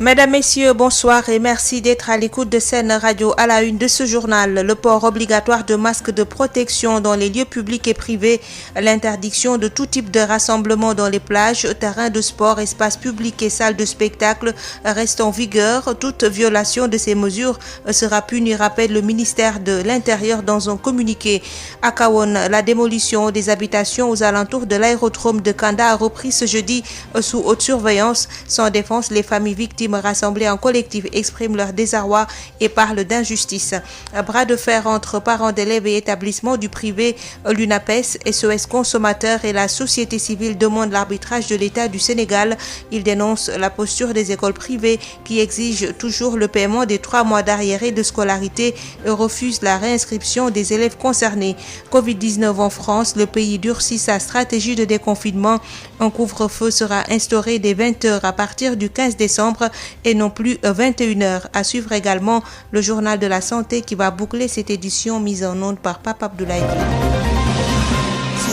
Mesdames, Messieurs, bonsoir et merci d'être à l'écoute de Sen Radio. À la une de ce journal, le port obligatoire de masques de protection dans les lieux publics et privés, l'interdiction de tout type de rassemblement dans les plages, terrains de sport, espaces publics et salles de spectacle restent en vigueur. Toute violation de ces mesures sera punie, rappelle le ministère de l'Intérieur dans un communiqué. À Kahone, la démolition des habitations aux alentours de l'aérodrome de Kanda a repris ce jeudi sous haute surveillance. Sans défense, les familles victimes rassemblés en collectif expriment leur désarroi et parlent d'injustice. Un bras de fer entre parents d'élèves et établissements du privé, l'UNAPES, SOS Consommateurs et la société civile demandent l'arbitrage de l'État du Sénégal. Ils dénoncent la posture des écoles privées qui exigent toujours le paiement des 3 mois d'arriérés de scolarité et refusent la réinscription des élèves concernés. Covid-19 en France, le pays durcit sa stratégie de déconfinement. Un couvre-feu sera instauré dès 20h à partir du 15 décembre et non plus 21h. À suivre également le journal de la santé qui va boucler cette édition mise en onde par Pape Abdoulaye.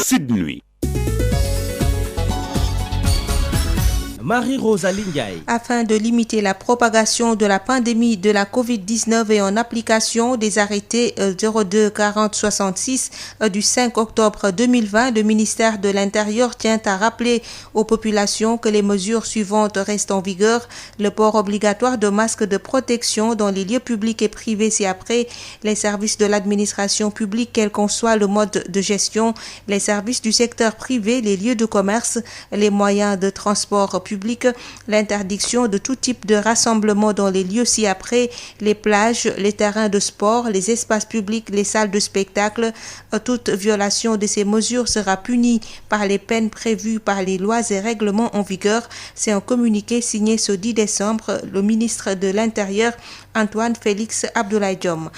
Sud Nuit. Marie-Rosalie Ndiaye. Afin de limiter la propagation de la pandémie de la Covid-19 et en application des arrêtés 02-40-66 du 5 octobre 2020, le ministère de l'Intérieur tient à rappeler aux populations que les mesures suivantes restent en vigueur. Le port obligatoire de masques de protection dans les lieux publics et privés ci-après, les services de l'administration publique, quel qu'en soit le mode de gestion, les services du secteur privé, les lieux de commerce, les moyens de transport public, l'interdiction de tout type de rassemblement dans les lieux ci-après, les plages, les terrains de sport, les espaces publics, les salles de spectacle. Toute violation de ces mesures sera punie par les peines prévues par les lois et règlements en vigueur. C'est un communiqué signé ce 10 décembre, le ministre de l'Intérieur, Antoine Félix Abdoulaye Diome.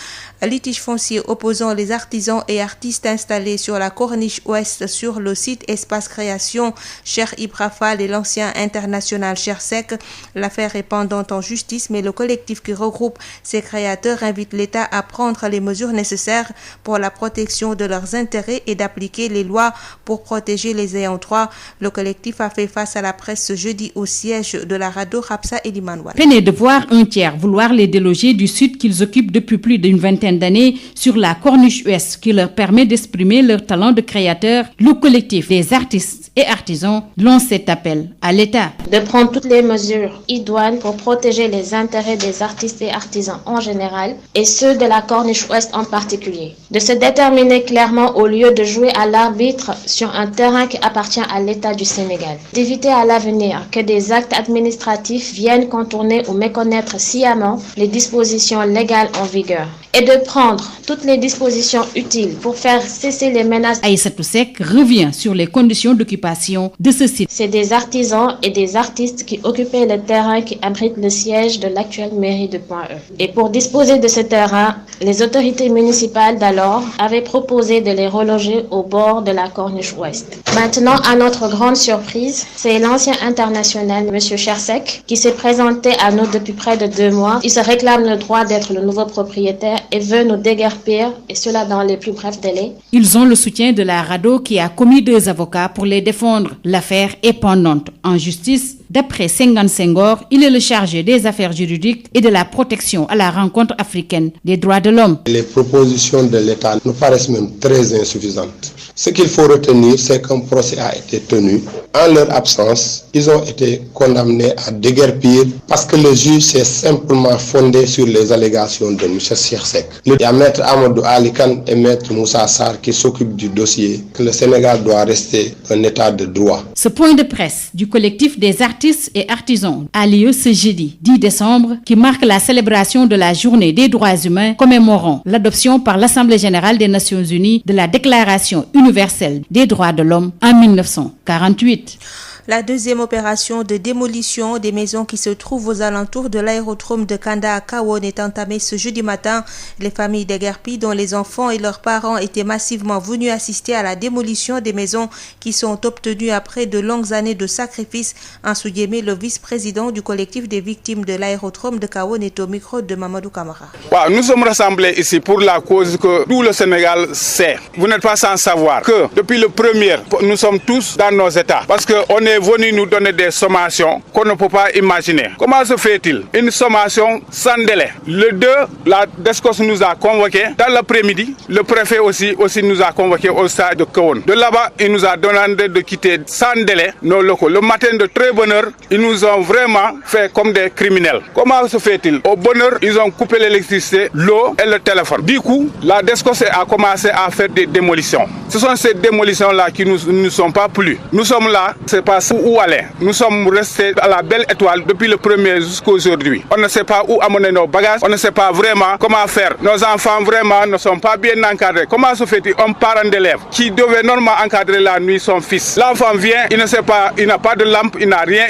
Litige foncier opposant les artisans et artistes installés sur la corniche ouest sur le site Espace Création, Cheikh Ibra Fall et l'ancien international Chersek. L'affaire est pendante en justice, mais le collectif qui regroupe ces créateurs invite l'État à prendre les mesures nécessaires pour la protection de leurs intérêts et d'appliquer les lois pour protéger les ayants droit. Le collectif a fait face à la presse ce jeudi au siège de la radio Rapsa Elimanouane. Peinez de voir un tiers vouloir les déloger du site qu'ils occupent depuis plus d'une vingtaine d'années sur la corniche ouest qui leur permet d'exprimer leur talent de créateur, le collectif des artistes et artisans lance cet appel à l'État de prendre toutes les mesures idoines pour protéger les intérêts des artistes et artisans en général et ceux de la corniche ouest en particulier, de se déterminer clairement au lieu de jouer à l'arbitre sur un terrain qui appartient à l'État du Sénégal, d'éviter à l'avenir que des actes administratifs viennent contourner ou méconnaître sciemment les dispositions légales en vigueur et de prendre toutes les dispositions utiles pour faire cesser les menaces. Aïssatou Seck revient sur les conditions d'occupation de ce site. C'est des artisans et des artistes qui occupaient le terrain qui abrite le siège de l'actuelle mairie de Point-E. Et pour disposer de ce terrain, les autorités municipales d'alors avaient proposé de les reloger au bord de la corniche ouest. Maintenant, à notre grande surprise, c'est l'ancien international, M. Chersek, qui s'est présenté à nous depuis près de 2 mois. Il se réclame le droit d'être le nouveau propriétaire et veut nous déguerpir, et cela dans les plus brefs délais. Ils ont le soutien de la RADDHO qui a commis 2 avocats pour les défendre. L'affaire est pendante en justice. D'après Senghane Senghor, il est le chargé des affaires juridiques et de la protection à la rencontre africaine des droits de l'homme. Les propositions de l'État nous paraissent même très insuffisantes. Ce qu'il faut retenir, c'est qu'un procès a été tenu. En leur absence, ils ont été condamnés à déguerpir parce que le juge s'est simplement fondé sur les allégations de M. Chersek. Il y a Maître Amadou Ali Kane et Maître Moussa Sarr qui s'occupent du dossier. Le Sénégal doit rester un état de droit. Ce point de presse du collectif des artistes et artisans a lieu ce jeudi 10 décembre qui marque la célébration de la journée des droits humains commémorant l'adoption par l'Assemblée générale des Nations unies de la Déclaration universelle des droits de l'homme en 1948. La deuxième opération de démolition des maisons qui se trouvent aux alentours de l'aérodrome de Kanda à Kahone est entamée ce jeudi matin. Les familles déguerpies dont les enfants et leurs parents étaient massivement venus assister à la démolition des maisons qui sont obtenues après de longues années de sacrifices. Ansoudiémé, le vice-président du collectif des victimes de l'aérodrome de Kahone, est au micro de Mamadou Camara. Nous sommes rassemblés ici pour la cause que tout le Sénégal sait. Vous n'êtes pas sans savoir que depuis le premier, nous sommes tous dans nos états parce qu'on est est venu nous donner des sommations qu'on ne peut pas imaginer. Comment se fait-il? Une sommation sans délai. Le 2, la DSCOS nous a convoqués. Dans l'après-midi, le préfet aussi nous a convoqués au stade de Kahone. De là-bas, il nous a demandé de quitter sans délai nos locaux. Le matin de très bonne heure, ils nous ont vraiment fait comme des criminels. Comment se fait-il? Au bonne heure, ils ont coupé l'électricité, l'eau et le téléphone. Du coup, la DSCOS a commencé à faire des démolitions. Ce sont ces démolitions-là qui ne sont pas plu. Nous sommes là, c'est pas où aller. Nous sommes restés à la belle étoile depuis le 1er jusqu'à aujourd'hui. On ne sait pas où amener nos bagages, on ne sait pas vraiment comment faire. Nos enfants vraiment ne sont pas bien encadrés. Comment se fait-il? Un parent d'élève qui devait normalement encadrer la nuit son fils. L'enfant vient, il ne sait pas, il n'a pas de lampe, il n'a rien,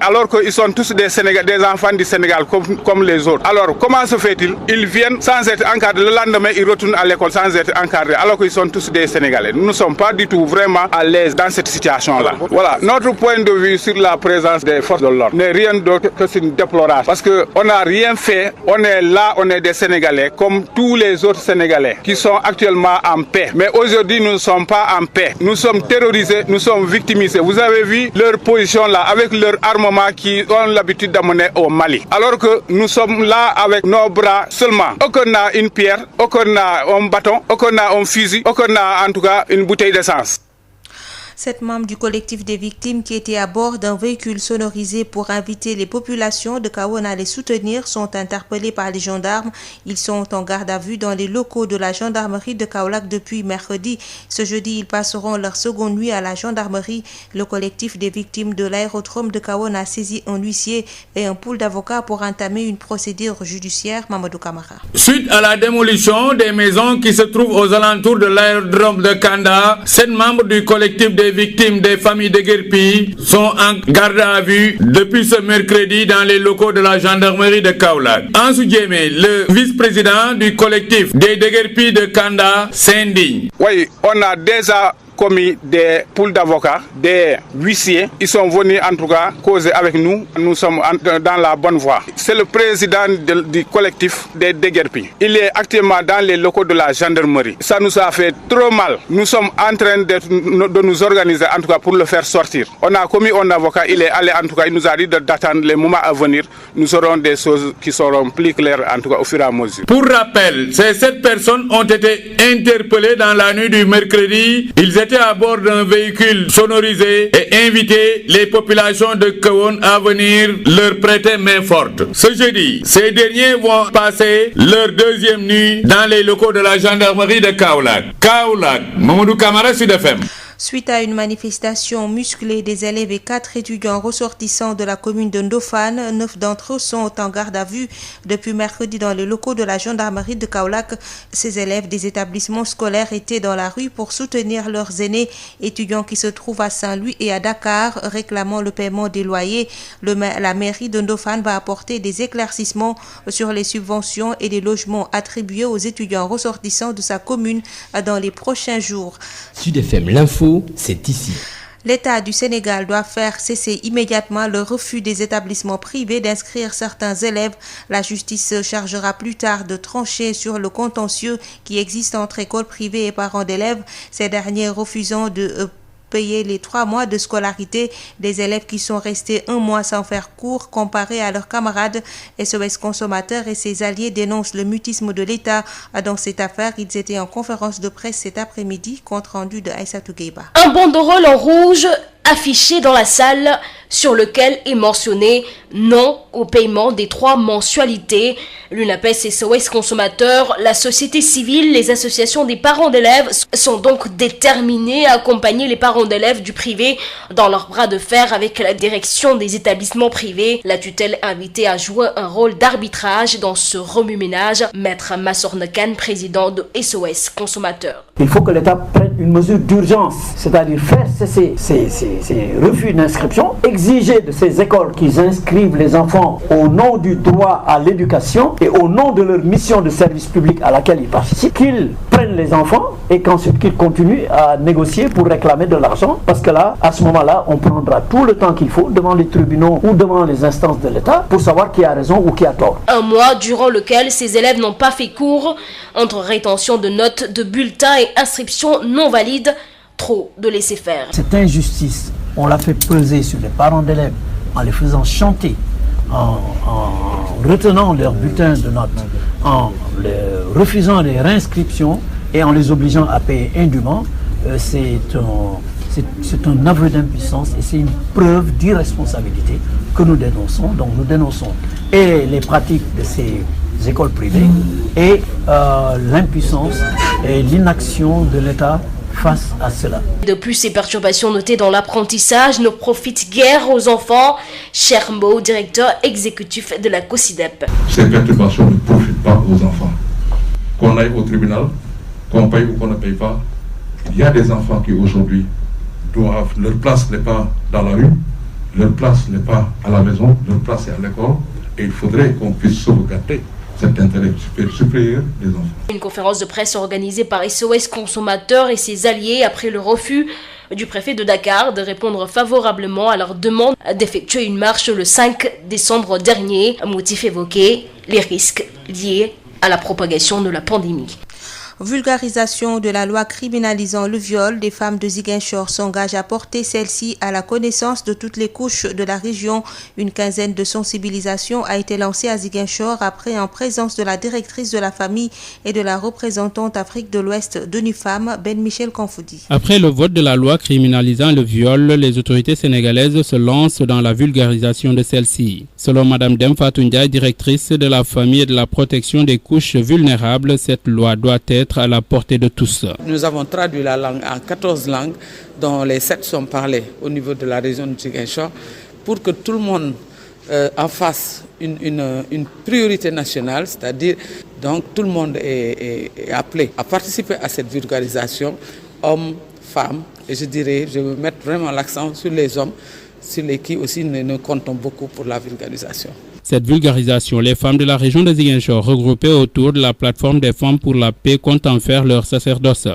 alors qu'ils sont tous des enfants du Sénégal comme les autres. Alors comment se fait-il? Ils viennent sans être encadrés. Le lendemain, ils retournent à l'école sans être encadrés, alors qu'ils sont tous des Sénégalais. Nous ne sommes pas du tout vraiment à l'aise dans cette situation-là. Voilà, notre point de vue sur la présence des forces de l'ordre n'est rien d'autre que une déploration. Parce qu'on n'a rien fait, on est là, on est des Sénégalais, comme tous les autres Sénégalais qui sont actuellement en paix. Mais aujourd'hui, nous ne sommes pas en paix. Nous sommes terrorisés, nous sommes victimisés. Vous avez vu leur position là, avec leur armement qui ont l'habitude d'amener au Mali. Alors que nous sommes là avec nos bras seulement. Aucun n'a une pierre, aucun n'a un bâton, aucun n'a un fusil, aucun n'a en tout cas une bouteille d'essence. 7 membres du collectif des victimes qui étaient à bord d'un véhicule sonorisé pour inviter les populations de Kahone à les soutenir sont interpellés par les gendarmes. Ils sont en garde à vue dans les locaux de la gendarmerie de Kaolack depuis mercredi. Ce jeudi, ils passeront leur seconde nuit à la gendarmerie. Le collectif des victimes de l'aérodrome de Kahone a saisi un huissier et un pool d'avocats pour entamer une procédure judiciaire. Mamadou Camara. Suite à la démolition des maisons qui se trouvent aux alentours de l'aérodrome de Kanda, 7 membres du collectif des victimes des familles de Guerpi sont en garde à vue depuis ce mercredi dans les locaux de la gendarmerie de Kaolack. Ansou Diémé, le vice-président du collectif des Guerpi de Kanda, s'indigne. Oui, on a déjà commis des poules d'avocats, des huissiers. Ils sont venus en tout cas causer avec nous. Nous sommes dans la bonne voie. C'est le président du collectif des Déguerpi. Il est actuellement dans les locaux de la gendarmerie. Ça nous a fait trop mal. Nous sommes en train de nous organiser en tout cas pour le faire sortir. On a commis un avocat, il est allé en tout cas, il nous a dit d'attendre les moments à venir. Nous aurons des choses qui seront plus claires en tout cas au fur et à mesure. Pour rappel, ces 7 personnes ont été interpellées dans la nuit du mercredi. Ils étaient à bord d'un véhicule sonorisé et invité les populations de Kahone à venir leur prêter main forte. Ce jeudi, ces derniers vont passer leur deuxième nuit dans les locaux de la gendarmerie de Kaolack. Kaolack, Mamadou Camara, Sud FM. Suite à une manifestation musclée des élèves et 4 étudiants ressortissants de la commune de Ndofane, 9 d'entre eux sont en garde à vue depuis mercredi dans les locaux de la gendarmerie de Kaolack. Ces élèves des établissements scolaires étaient dans la rue pour soutenir leurs aînés, étudiants qui se trouvent à Saint-Louis et à Dakar, réclamant le paiement des loyers. La mairie de Ndofane va apporter des éclaircissements sur les subventions et les logements attribués aux étudiants ressortissants de sa commune dans les prochains jours. Sud FM, l'info, c'est ici. L'État du Sénégal doit faire cesser immédiatement le refus des établissements privés d'inscrire certains élèves. La justice se chargera plus tard de trancher sur le contentieux qui existe entre écoles privées et parents d'élèves, ces derniers refusant de payer les 3 mois de scolarité des élèves qui sont restés 1 mois sans faire cours comparé à leurs camarades. SOS Consommateurs et ses alliés dénoncent le mutisme de l'État dans cette affaire. Ils étaient en conférence de presse cet après-midi, compte rendu de Aïssatou Gueiba. Un banderole en rouge affiché dans la salle sur lequel est mentionné non au paiement des 3 mensualités. L'UNAPES et SOS Consommateurs, la société civile, les associations des parents d'élèves sont donc déterminés à accompagner les parents d'élèves du privé dans leur bras de fer avec la direction des établissements privés. La tutelle invitée à jouer un rôle d'arbitrage dans ce remue-ménage. Maître Massornekan, président de SOS Consommateurs. Il faut que l'État prenne une mesure d'urgence, c'est-à-dire faire cesser ces refus d'inscription, exiger de ces écoles qu'ils inscrivent les enfants au nom du droit à l'éducation et au nom de leur mission de service public à laquelle ils participent, qu'ils prennent les enfants et qu'ensuite qu'ils continuent à négocier pour réclamer de l'argent, parce que là, à ce moment-là, on prendra tout le temps qu'il faut devant les tribunaux ou devant les instances de l'État pour savoir qui a raison ou qui a tort. Un mois durant lequel ces élèves n'ont pas fait cours, entre rétention de notes, de bulletins et inscriptions non valides, trop de laisser faire. Cette injustice on l'a fait peser sur les parents d'élèves en les faisant chanter, en retenant leur bulletin de notes, en refusant les réinscriptions et en les obligeant à payer indûment, c'est un aveu d'impuissance et c'est une preuve d'irresponsabilité que nous dénonçons. Donc nous dénonçons et les pratiques de ces écoles privées et l'impuissance et l'inaction de l'État face à cela. De plus, ces perturbations notées dans l'apprentissage ne profitent guère aux enfants. Chermo, directeur exécutif de la COSYDEP. Ces perturbations ne profitent pas aux enfants. Qu'on aille au tribunal, qu'on paye ou qu'on ne paye pas, il y a des enfants qui aujourd'hui leur place n'est pas dans la rue, leur place n'est pas à la maison, leur place est à l'école, et il faudrait qu'on puisse sauvegarder cet intérêt supérieur des enfants. Une conférence de presse organisée par SOS Consommateurs et ses alliés après le refus du préfet de Dakar de répondre favorablement à leur demande d'effectuer une marche le 5 décembre dernier. Motif évoqué, les risques liés à la propagation de la pandémie. Vulgarisation de la loi criminalisant le viol, des femmes de Ziguinchor s'engagent à porter celle-ci à la connaissance de toutes les couches de la région. Une quinzaine de sensibilisations a été lancée à Ziguinchor après en présence de la directrice de la famille et de la représentante Afrique de l'Ouest d'ONU Femmes, Ben Michel Kanfoudi. Après le vote de la loi criminalisant le viol, les autorités sénégalaises se lancent dans la vulgarisation de celle-ci. Selon Mme Demfatou Ndiaye, directrice de la famille et de la protection des couches vulnérables, cette loi doit être à la portée de tous. Nous avons traduit la langue en 14 langues, dont les 7 sont parlées au niveau de la région de Ziguinchor, pour que tout le monde en fasse une priorité nationale, c'est-à-dire donc tout le monde est appelé à participer à cette vulgarisation, hommes, femmes, et je veux mettre vraiment l'accent sur les hommes, sur les qui aussi nous comptons beaucoup pour la vulgarisation. Cette vulgarisation, les femmes de la région de Ziguinchor, regroupées autour de la plateforme des femmes pour la paix, comptent en faire leur sacerdoce.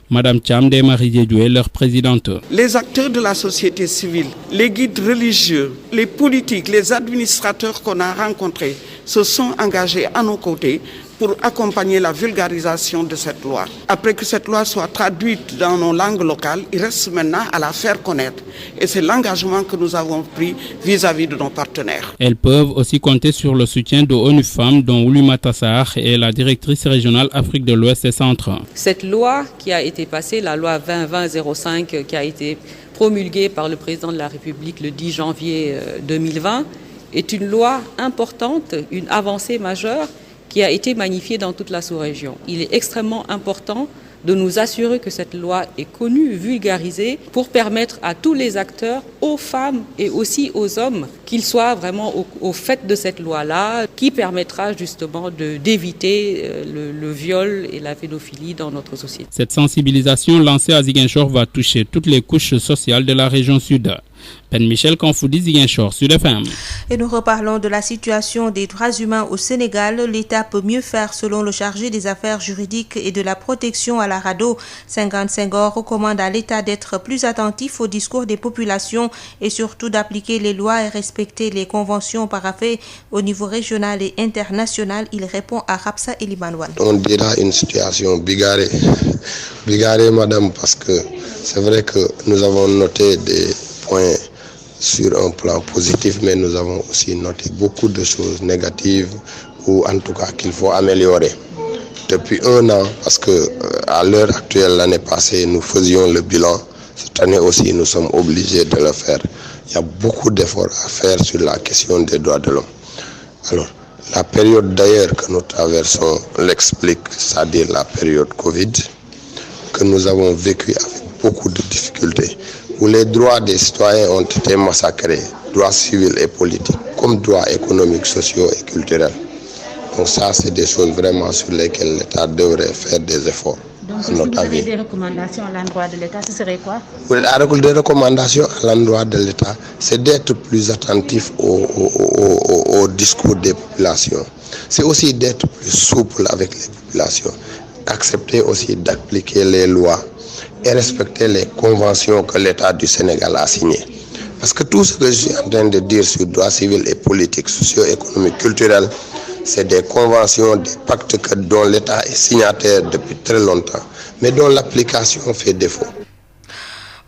Madame Tchamde Marie Diédoué, leur présidente. Les acteurs de la société civile, les guides religieux, les politiques, les administrateurs qu'on a rencontrés se sont engagés à nos côtés pour accompagner la vulgarisation de cette loi. Après que cette loi soit traduite dans nos langues locales, il reste maintenant à la faire connaître. Et c'est l'engagement que nous avons pris vis-à-vis de nos partenaires. Elles peuvent aussi compter sur le soutien de ONU Femmes, dont Oulimata Sarr est la directrice régionale Afrique de l'Ouest et Centre. Cette loi qui a été passée, la loi 2020-05, qui a été promulguée par le président de la République le 10 janvier 2020, est une loi importante, une avancée majeure, qui a été magnifiée dans toute la sous-région. Il est extrêmement important de nous assurer que cette loi est connue, vulgarisée, pour permettre à tous les acteurs, aux femmes et aussi aux hommes, qu'ils soient vraiment au fait de cette loi-là, qui permettra justement d'éviter le viol et la pédophilie dans notre société. Cette sensibilisation lancée à Ziguinchor va toucher toutes les couches sociales de la région sud. Ben Michel Kanfoudi, Ziguinchor, Sud FM. Et nous reparlons de la situation des droits humains au Sénégal. L'État peut mieux faire selon le chargé des affaires juridiques et de la protection à la RADDHO. 55 ans recommande à l'État d'être plus attentif au discours des populations et surtout d'appliquer les lois et respecter les conventions paraphées au niveau régional et international. Il répond à Rapsa Elimanouane. On dira une situation bigarrée. Bigarrée, madame, parce que c'est vrai que nous avons noté des points sur un plan positif, mais nous avons aussi noté beaucoup de choses négatives ou en tout cas qu'il faut améliorer. Depuis un an, parce que à l'heure actuelle, l'année passée, nous faisions le bilan. Cette année aussi, nous sommes obligés de le faire. Il y a beaucoup d'efforts à faire sur la question des droits de l'homme. Alors, la période d'ailleurs que nous traversons l'explique, c'est-à-dire la période Covid, que nous avons vécu avec beaucoup de difficultés, où les droits des citoyens ont été massacrés, droits civils et politiques, comme droits économiques, sociaux et culturels. Donc ça, c'est des choses vraiment sur lesquelles l'État devrait faire des efforts. Donc, si vous avez des recommandations à l'endroit de l'État, ce serait quoi? Des recommandations à l'endroit de l'État, c'est d'être plus attentif au discours des populations. C'est aussi d'être plus souple avec les populations, accepter aussi d'appliquer les lois et respecter les conventions que l'État du Sénégal a signées. Parce que tout ce que je suis en train de dire sur droits civils et politiques, socio-économiques, culturels, c'est des conventions, des pactes dont l'État est signataire depuis très longtemps, mais dont l'application fait défaut.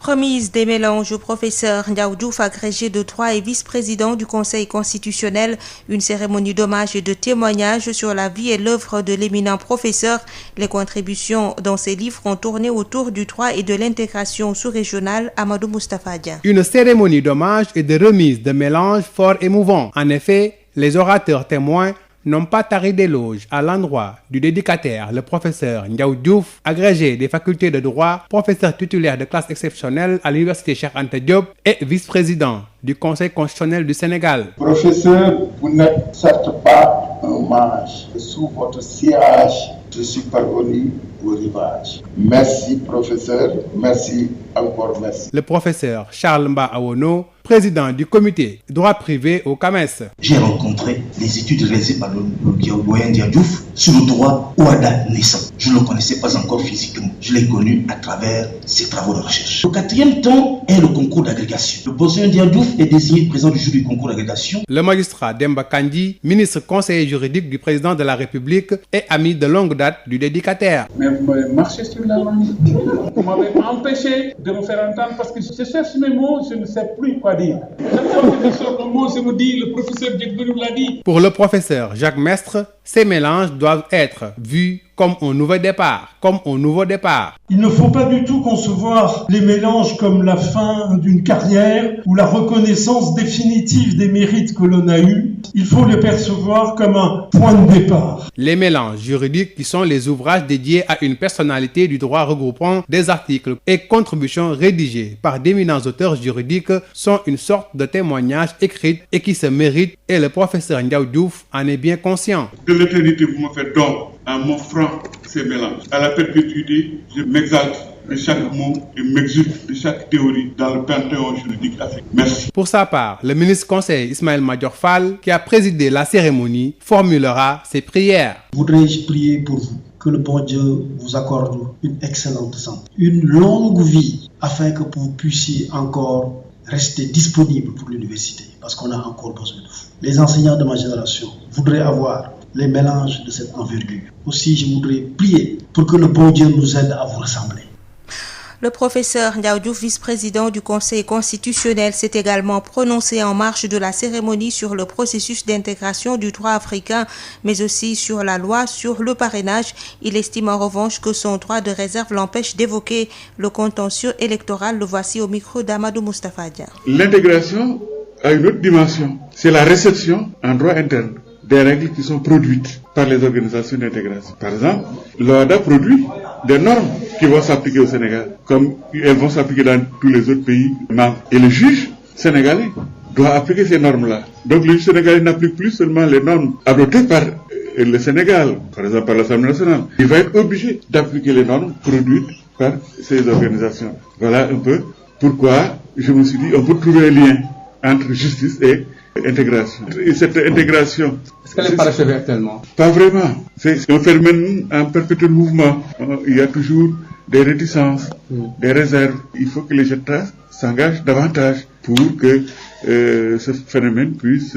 Remise des mélanges au professeur Ndiaw Diouf, agrégé de droit et vice-président du Conseil constitutionnel. Une cérémonie d'hommage et de témoignage sur la vie et l'œuvre de l'éminent professeur. Les contributions dans ses livres ont tourné autour du droit et de l'intégration sous-régionale. Amadou Moustapha Dia. Une cérémonie d'hommage et de remise de mélange fort émouvant. En effet, les orateurs témoins n'ont pas tari d'éloges à l'endroit du dédicataire, le professeur Ndiaw Diouf, agrégé des facultés de droit, professeur titulaire de classe exceptionnelle à l'université Cheikh Anta Diop et vice-président du Conseil constitutionnel du Sénégal. Professeur, vous n'êtes certes pas un hommage. Sous votre sillage, je suis parvenu au rivage. Merci professeur, merci, encore merci. Le professeur Charles Mba Awono, président du comité droit privé au CAMES. J'ai rencontré les études réalisées par le doyen Ndiaw Diouf sur le droit Ouada naissant. Je ne le connaissais pas encore physiquement. Je l'ai connu à travers ses travaux de recherche. Le quatrième temps est le concours d'agrégation. Le professeur Ndiaw Diouf est désigné président du jury du concours d'agrégation. Le magistrat Demba Kandji, ministre conseiller juridique du président de la République et ami de longue date du dédicataire. Mais vous m'avez marché sur la langue. Vous m'avez empêché de me faire entendre parce que je cherche mes mots, je ne sais plus quoi dire. Chaque fois que je sors le mot, je me dis, le professeur Djekbelou l'a dit. Pour le professeur Jacques Mestre, ces mélanges doivent être vus comme un nouveau départ. Il ne faut pas du tout concevoir les mélanges comme la fin d'une carrière ou la reconnaissance définitive des mérites que l'on a eus. Il faut les percevoir comme un point de départ. Les mélanges juridiques, qui sont les ouvrages dédiés à une personnalité du droit regroupant des articles et contributions rédigées par d'éminents auteurs juridiques, sont une sorte de témoignage écrit et qui se mérite, et le professeur Ndiaw Diouf en est bien conscient. De l'éternité, vous me faites don en m'offrant ces mélanges. À la perpétuité, je m'exalte de chaque mot et m'exulte de chaque théorie dans le panthéon juridique africain. Merci. Pour sa part, le ministre conseiller Ismaël Madior Fall, qui a présidé la cérémonie, formulera ses prières. Voudrais-je prier pour vous que le bon Dieu vous accorde une excellente santé, une longue vie, afin que vous puissiez encore rester disponible pour l'université, parce qu'on a encore besoin de vous. Les enseignants de ma génération voudraient avoir les mélanges de cette envergure. Aussi, je voudrais prier pour que le bon Dieu nous aide à vous ressembler. Le professeur Ndiaw Diouf, vice-président du Conseil constitutionnel, s'est également prononcé en marge de la cérémonie sur le processus d'intégration du droit africain, mais aussi sur la loi sur le parrainage. Il estime en revanche que son droit de réserve l'empêche d'évoquer le contentieux électoral. Le voici au micro d'Amadou Moustapha Dia. L'intégration a une autre dimension, c'est la réception en droit interne des règles qui sont produites par les organisations d'intégration. Par exemple, l'OHADA produit des normes qui vont s'appliquer au Sénégal, comme elles vont s'appliquer dans tous les autres pays membres. Et le juge sénégalais doit appliquer ces normes-là. Donc le juge sénégalais n'applique plus seulement les normes adoptées par le Sénégal, par exemple par l'Assemblée nationale. Il va être obligé d'appliquer les normes produites par ces organisations. Voilà un peu pourquoi je me suis dit on peut trouver un lien entre justice et intégration. Et cette intégration... Est-ce qu'elle est parachevée actuellement? Pas vraiment. C'est un phénomène en perpétuel mouvement. Il y a toujours des réticences, des réserves. Il faut que les États s'engagent davantage pour que ce phénomène puisse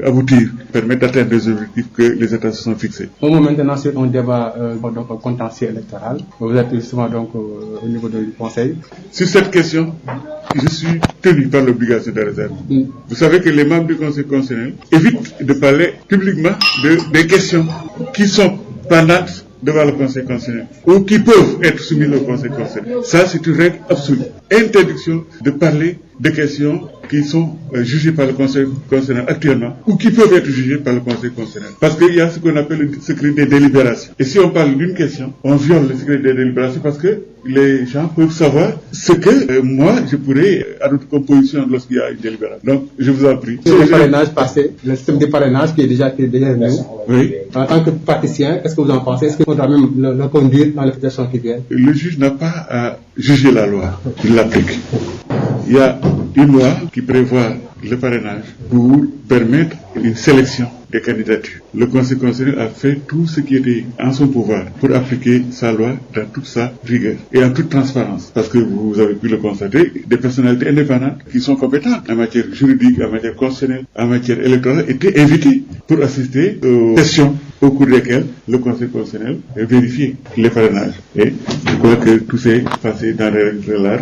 aboutir, permettre d'atteindre les objectifs que les États se sont fixés. Au moment maintenant, c'est un débat donc contentieux électoral. Vous êtes justement donc au niveau du Conseil. Sur cette question, je suis tenu par l'obligation de réserve. Vous savez que les membres du Conseil constitutionnel évitent de parler publiquement des questions qui sont pendantes devant le Conseil constitutionnel ou qui peuvent être soumises au Conseil constitutionnel. Ça, c'est une règle absolue. Interdiction de parler de questions qui sont jugées par le Conseil constitutionnel actuellement ou qui peuvent être jugées par le Conseil constitutionnel. Parce qu'il y a ce qu'on appelle le secret des délibérations. Et si on parle d'une question, on viole le secret des délibérations parce que les gens peuvent savoir ce que moi, je pourrais adopter comme position lorsqu'il y a une délibération. Donc, je vous en prie. Le parrainage passé, le système de parrainage qui est déjà nous. Oui. En tant que praticien, qu'est-ce que vous en pensez? Est-ce qu'on doit même le conduire dans les situations qui viennent? Le juge n'a pas à juger la loi, il l'applique. Il y a une loi qui prévoit le parrainage pour permettre une sélection des candidatures. Le Conseil constitutionnel a fait tout ce qui était en son pouvoir pour appliquer sa loi dans toute sa rigueur et en toute transparence. Parce que vous avez pu le constater, des personnalités indépendantes qui sont compétentes en matière juridique, en matière constitutionnelle, en matière électorale étaient invitées pour assister aux sessions au cours desquelles le Conseil constitutionnel vérifiait les parrainages. Et je crois que tout s'est passé dans les règles de l'art.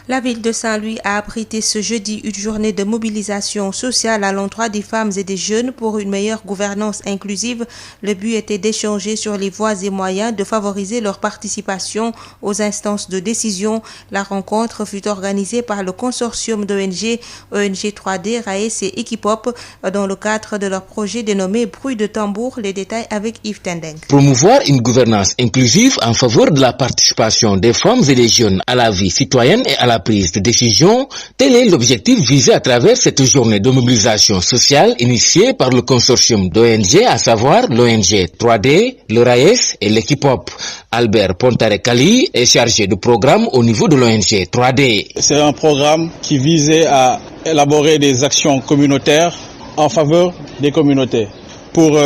La ville de Saint-Louis a abrité ce jeudi une journée de mobilisation sociale à l'endroit des femmes et des jeunes pour une meilleure gouvernance inclusive. Le but était d'échanger sur les voies et moyens de favoriser leur participation aux instances de décision. La rencontre fut organisée par le consortium d'ONG, ONG 3D, RAES et Equipop dans le cadre de leur projet dénommé Bruit de tambour. Les détails avec Yves Tendeng. Promouvoir une gouvernance inclusive en faveur de la participation des femmes et des jeunes à la vie citoyenne et à la prise de décision, tel est l'objectif visé à travers cette journée de mobilisation sociale initiée par le consortium d'ONG, à savoir l'ONG 3D, le RAES et l'Equipop. Albert Pontare-Kali est chargé de programme au niveau de l'ONG 3D. C'est un programme qui visait à élaborer des actions communautaires en faveur des communautés pour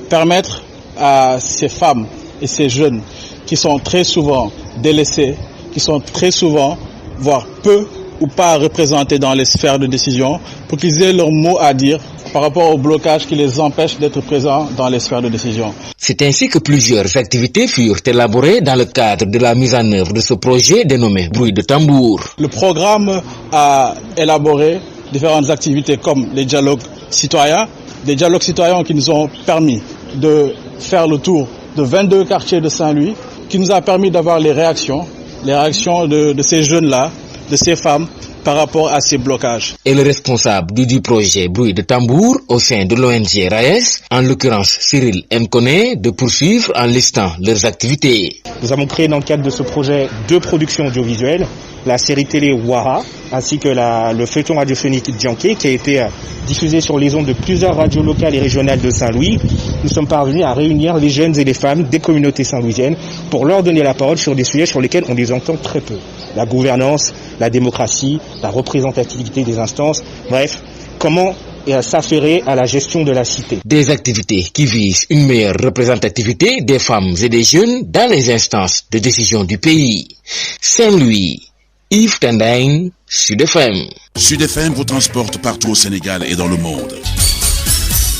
permettre à ces femmes et ces jeunes qui sont très souvent délaissés, qui sont très souvent, voire peu ou pas représentés dans les sphères de décision, pour qu'ils aient leur mot à dire par rapport au blocage qui les empêche d'être présents dans les sphères de décision. C'est ainsi que plusieurs activités furent élaborées dans le cadre de la mise en œuvre de ce projet dénommé Bruit de tambour. Le programme a élaboré différentes activités comme les dialogues citoyens, des dialogues citoyens qui nous ont permis de faire le tour de 22 quartiers de Saint-Louis, qui nous a permis d'avoir les réactions de ces jeunes-là, de ces femmes, par rapport à ces blocages. Et le responsable du projet Bruit de tambour au sein de l'ONG RAES, en l'occurrence Cyril Nkone, de poursuivre en listant leurs activités. Nous avons créé dans le cadre de ce projet 2 productions audiovisuelles, la série télé Ouara, ainsi que le feuilleton radiophonique Djanké, qui a été diffusé sur les ondes de plusieurs radios locales et régionales de Saint-Louis. Nous sommes parvenus à réunir les jeunes et les femmes des communautés saint-louisiennes pour leur donner la parole sur des sujets sur lesquels on les entend très peu. La gouvernance, la démocratie, la représentativité des instances, bref, comment s'affairer à la gestion de la cité. Des activités qui visent une meilleure représentativité des femmes et des jeunes dans les instances de décision du pays. Saint-Louis, Yves Tendeng, Sud FM. Sud FM vous transporte partout au Sénégal et dans le monde.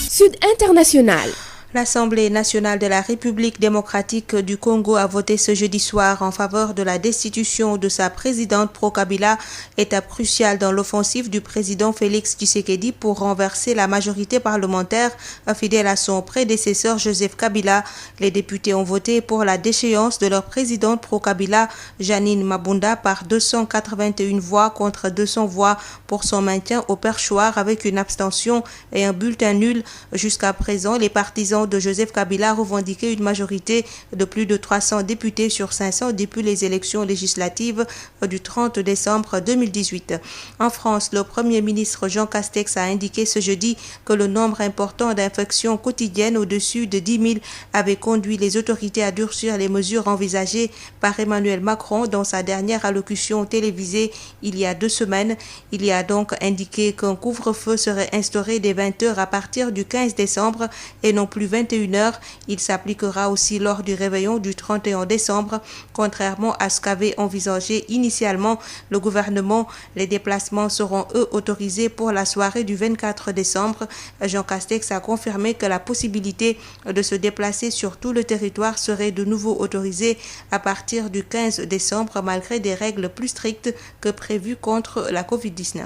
Sud International. L'Assemblée nationale de la République démocratique du Congo a voté ce jeudi soir en faveur de la destitution de sa présidente pro-Kabila, étape cruciale dans l'offensive du président Félix Tshisekedi pour renverser la majorité parlementaire fidèle à son prédécesseur Joseph Kabila. Les députés ont voté pour la déchéance de leur présidente pro-Kabila, Janine Mabunda, par 281 voix contre 200 voix pour son maintien au perchoir avec une abstention et un bulletin nul. Jusqu'à présent, les partisans de Joseph Kabila revendiquait une majorité de plus de 300 députés sur 500 depuis les élections législatives du 30 décembre 2018. En France, le Premier ministre Jean Castex a indiqué ce jeudi que le nombre important d'infections quotidiennes au-dessus de 10 000 avait conduit les autorités à durcir les mesures envisagées par Emmanuel Macron dans sa dernière allocution télévisée il y a 2 semaines. Il y a donc indiqué qu'un couvre-feu serait instauré dès 20h à partir du 15 décembre et non plus 21h. Il s'appliquera aussi lors du réveillon du 31 décembre. Contrairement à ce qu'avait envisagé initialement le gouvernement, les déplacements seront eux autorisés pour la soirée du 24 décembre. Jean Castex a confirmé que la possibilité de se déplacer sur tout le territoire serait de nouveau autorisée à partir du 15 décembre malgré des règles plus strictes que prévues contre la Covid-19.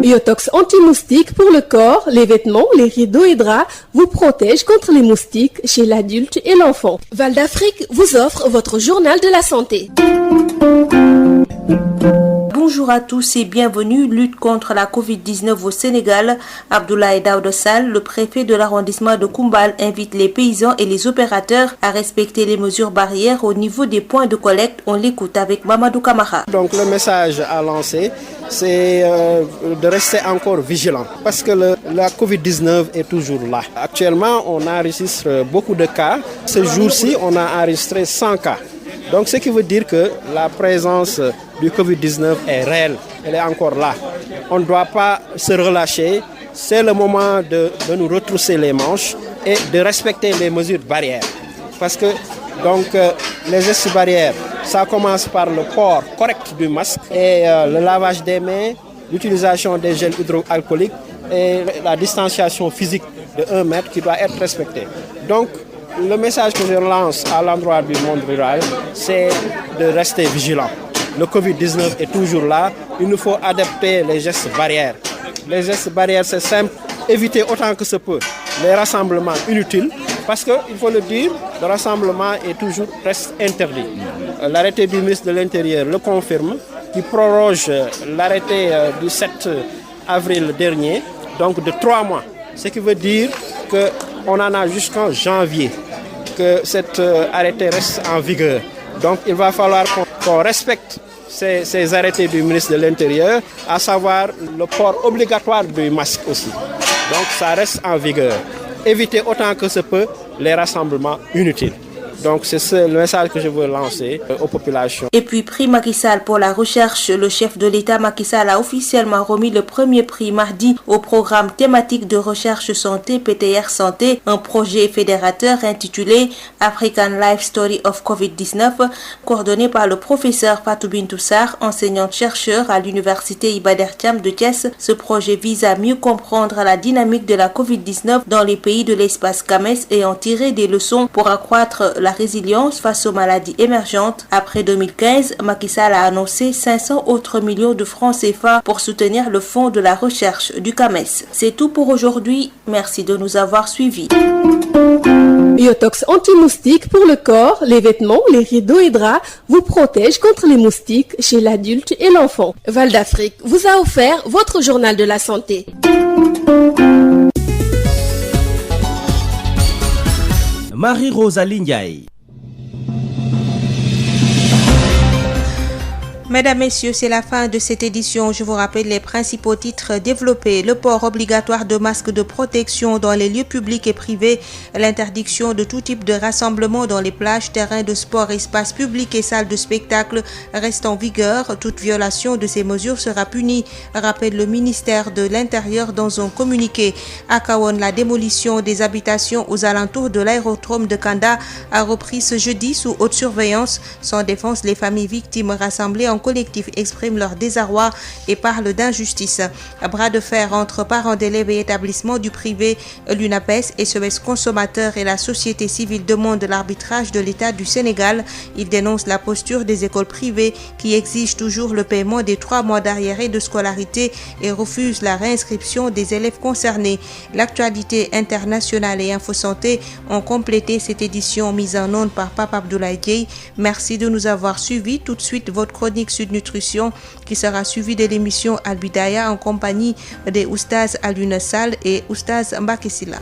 Yotox anti-moustique pour le corps, les vêtements, les rideaux et draps vous protège contre les moustiques chez l'adulte et l'enfant. Val d'Afrique vous offre votre journal de la santé. Bonjour à tous et bienvenue. Lutte contre la Covid-19 au Sénégal. Abdoulaye Daouda Sall, le préfet de l'arrondissement de Koumbal, invite les paysans et les opérateurs à respecter les mesures barrières au niveau des points de collecte. On l'écoute avec Mamadou Kamara. Donc le message à lancer, c'est de rester encore vigilant parce que la Covid-19 est toujours là. Actuellement, on enregistre beaucoup de cas. Ce jour-ci, on a enregistré 100 cas. Donc ce qui veut dire que la présence du Covid-19 est réelle, elle est encore là. On ne doit pas se relâcher, c'est le moment de nous retrousser les manches et de respecter les mesures barrières. Parce que donc, les gestes barrières, ça commence par le port correct du masque et le lavage des mains, l'utilisation des gels hydroalcooliques et la distanciation physique de 1 mètre qui doit être respectée. Donc, le message que je lance à l'endroit du monde rural, c'est de rester vigilant. le Covid-19 est toujours là. Il nous faut adapter les gestes barrières. Les gestes barrières, c'est simple, éviter autant que se peut les rassemblements inutiles, parce qu'il faut le dire, le rassemblement reste interdit. L'arrêté du ministre de l'Intérieur le confirme, qui proroge l'arrêté du 7 avril dernier, donc de 3 mois. Ce qui veut dire qu'on en a jusqu'en janvier, que cet arrêté reste en vigueur. Donc il va falloir qu'on respecte ces arrêtés du ministre de l'Intérieur, à savoir le port obligatoire du masque aussi. Donc ça reste en vigueur. Éviter autant que se peut les rassemblements inutiles. Donc c'est le message que je veux lancer aux populations. Et puis prix Macky Sall pour la recherche, le chef de l'État Macky Sall a officiellement remis le premier prix mardi au programme thématique de recherche santé PTR Santé, un projet fédérateur intitulé African Life Story of Covid-19, coordonné par le professeur Fatou Bintou Sarr, enseignante-chercheur à l'université Iba Der Thiam de Thiès. Ce projet vise à mieux comprendre la dynamique de la Covid-19 dans les pays de l'espace CAMES et en tirer des leçons pour accroître la résilience face aux maladies émergentes. Après 2015, Macky Sall a annoncé 500 autres millions de francs CFA pour soutenir le fonds de la recherche du CAMES. C'est tout pour aujourd'hui. Merci de nous avoir suivis. Biotox anti-moustique pour le corps, les vêtements, les rideaux et draps vous protège contre les moustiques chez l'adulte et l'enfant. Val d'Afrique vous a offert votre journal de la santé. Marie-Rosalie Ndiaye. Mesdames, Messieurs, c'est la fin de cette édition. Je vous rappelle les principaux titres développés. Le port obligatoire de masques de protection dans les lieux publics et privés. L'interdiction de tout type de rassemblement dans les plages, terrains de sport, espaces publics et salles de spectacle reste en vigueur. Toute violation de ces mesures sera punie, rappelle le ministère de l'Intérieur dans un communiqué. À Kahone, la démolition des habitations aux alentours de l'aérodrome de Kanda a repris ce jeudi sous haute surveillance. Sans défense, les familles victimes rassemblées en collectif expriment leur désarroi et parlent d'injustice. Bras de fer entre parents d'élèves et établissements du privé, l'UNAPES, SOS Consommateurs et la société civile demandent l'arbitrage de l'État du Sénégal. Ils dénoncent la posture des écoles privées qui exigent toujours le paiement des 3 mois d'arriérés de scolarité et refusent la réinscription des élèves concernés. L'actualité internationale et InfoSanté ont complété cette édition mise en onde par Pape Abdoulaye Dieye. Merci de nous avoir suivis. Tout de suite, votre chronique Sud Nutrition qui sera suivie de l'émission Al Bidaya en compagnie des Oustaz Alioune Sall et Oustaz Mbaké Sylla.